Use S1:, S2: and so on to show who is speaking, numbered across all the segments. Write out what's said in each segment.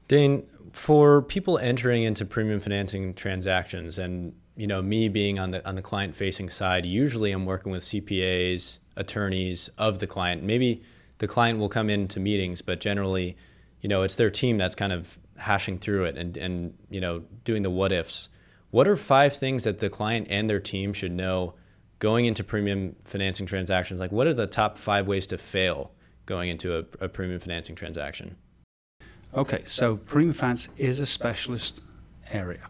S1: Dane, for people entering into premium financing transactions, and me being on the client facing side, usually I'm working with CPAs, attorneys of the client. Maybe the client will come into meetings, but generally, it's their team that's kind of hashing through it and doing the what ifs. What are 5 things that the client and their team should know going into premium financing transactions? Like, what are the top 5 ways to fail going into a premium financing transaction?
S2: Okay, so premium finance is a specialist area.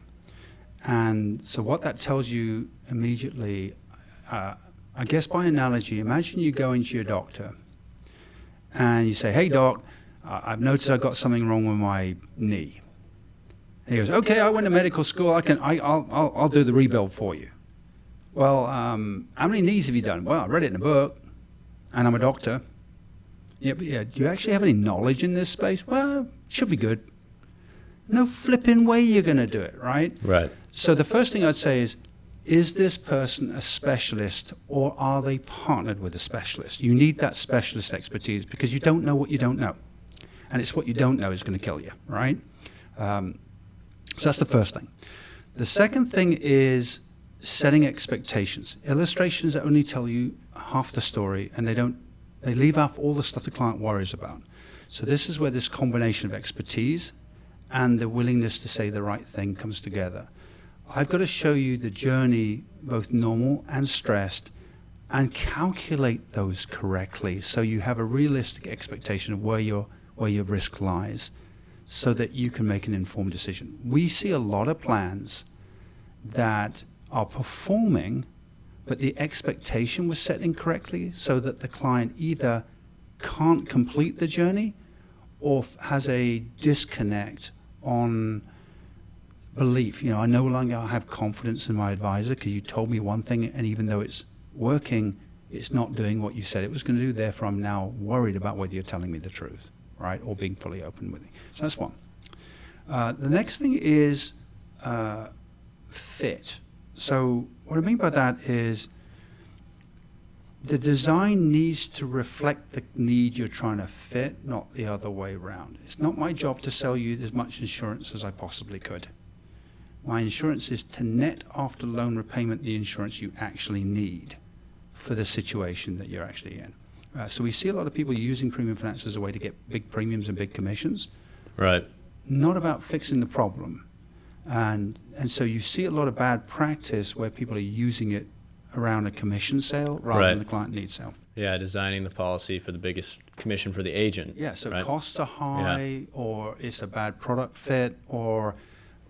S2: And so what that tells you immediately, I guess by analogy, imagine you go into your doctor and you say, "Hey doc, I've noticed I've got something wrong with my knee." And he goes, "Okay, I went to medical school, I'll do the rebuild for you." Well, how many knees have you done? Well, I read it in a book and I'm a doctor. Yeah, but do you actually have any knowledge in this space? Well, should be good. No flipping way you're going to do it, right?
S1: Right.
S2: So the first thing I'd say is this person a specialist or are they partnered with a specialist? You need that specialist expertise because you don't know what you don't know. And it's what you don't know is going to kill you, right? So that's the first thing. The second thing is setting expectations. Illustrations that only tell you half the story and they leave out all the stuff the client worries about. So this is where this combination of expertise and the willingness to say the right thing comes together. I've got to show you the journey, both normal and stressed, and calculate those correctly so you have a realistic expectation of where your risk lies so that you can make an informed decision. We see a lot of plans that are performing, but the expectation was set incorrectly so that the client either can't complete the journey or has a disconnect on belief. I no longer have confidence in my advisor because you told me one thing and even though it's working, it's not doing what you said it was going to do. Therefore, I'm now worried about whether you're telling me the truth, right? Or being fully open with me. So that's one. The next thing is fit. So what I mean by that is the design needs to reflect the need you're trying to fit, not the other way around. It's not my job to sell you as much insurance as I possibly could. My insurance is to net after loan repayment the insurance you actually need for the situation that you're actually in. So we see a lot of people using premium finance as a way to get big premiums and big commissions.
S1: Right.
S2: Not about fixing the problem. And so you see a lot of bad practice where people are using it around a commission sale rather than the client need sale.
S1: Yeah, designing the policy for the biggest commission for the agent.
S2: Yeah, so costs are high or it's a bad product fit or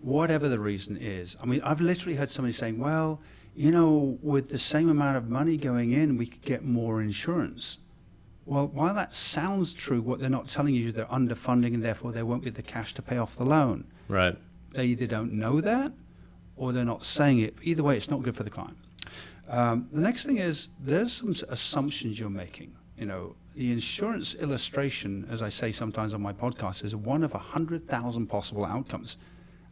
S2: whatever the reason is. I mean, I've literally had somebody saying, well, with the same amount of money going in, we could get more insurance. Well, while that sounds true, what they're not telling you is they're underfunding and therefore there won't be the cash to pay off the loan.
S1: Right.
S2: They either don't know that or they're not saying it. Either way, it's not good for the client. The next thing is there's some assumptions you're making. The insurance illustration, as I say sometimes on my podcast, is one of 100,000 possible outcomes.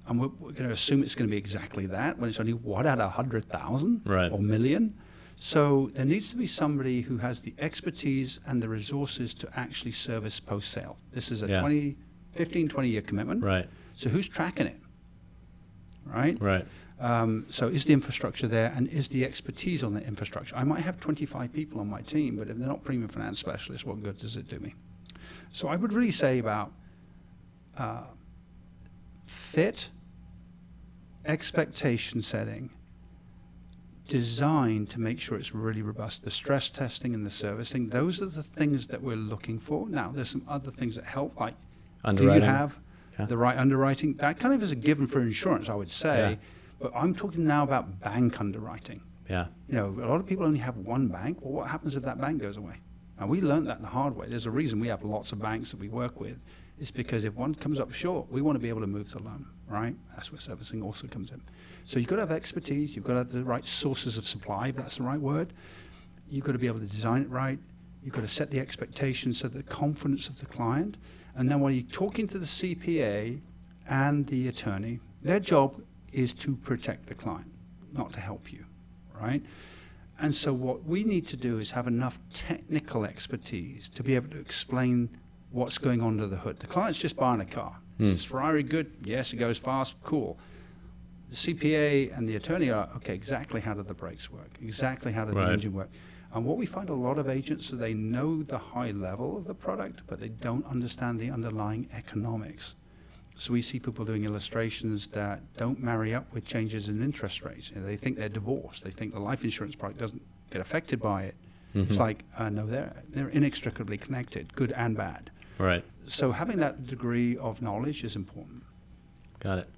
S2: And we're going to assume it's going to be exactly that when it's only one out of 100,000 or million. So there needs to be somebody who has the expertise and the resources to actually service post-sale. This is a 15, 20-year commitment.
S1: Right.
S2: So who's tracking it? Right?
S1: Right.
S2: So is the infrastructure there and is the expertise on the infrastructure? I might have 25 people on my team, but if they're not premium finance specialists, what good does it do me? So I would really say about fit, expectation setting, design to make sure it's really robust, the stress testing and the servicing, those are the things that we're looking for. Now, there's some other things that help, like do you have the right underwriting? That kind of is a given for insurance, I would say. But I'm talking now about bank underwriting.
S1: Yeah.
S2: A lot of people only have one bank. Well, what happens if that bank goes away? And we learned that the hard way. There's a reason we have lots of banks that we work with. It's because if one comes up short, we want to be able to move the loan, right? That's where servicing also comes in. So you've got to have expertise. You've got to have the right sources of supply, if that's the right word. You've got to be able to design it right. You've got to set the expectations so the confidence of the client. And then when you're talking to the CPA and the attorney, their job is to protect the client, not to help you, right? And so what we need to do is have enough technical expertise to be able to explain what's going on under the hood. The client's just buying a car. Is this Ferrari good? Yes, it goes fast. Cool. The CPA and the attorney are, okay, exactly how do the brakes work? Exactly how did
S1: Right.
S2: the engine work? And what we find a lot of agents, so they know the high level of the product, but they don't understand the underlying economics. So we see people doing illustrations that don't marry up with changes in interest rates. You know, they think they're divorced. They think the life insurance product doesn't get affected by it. It's like, no, they're inextricably connected, good and bad.
S1: Right.
S2: So having that degree of knowledge is important.
S1: Got it.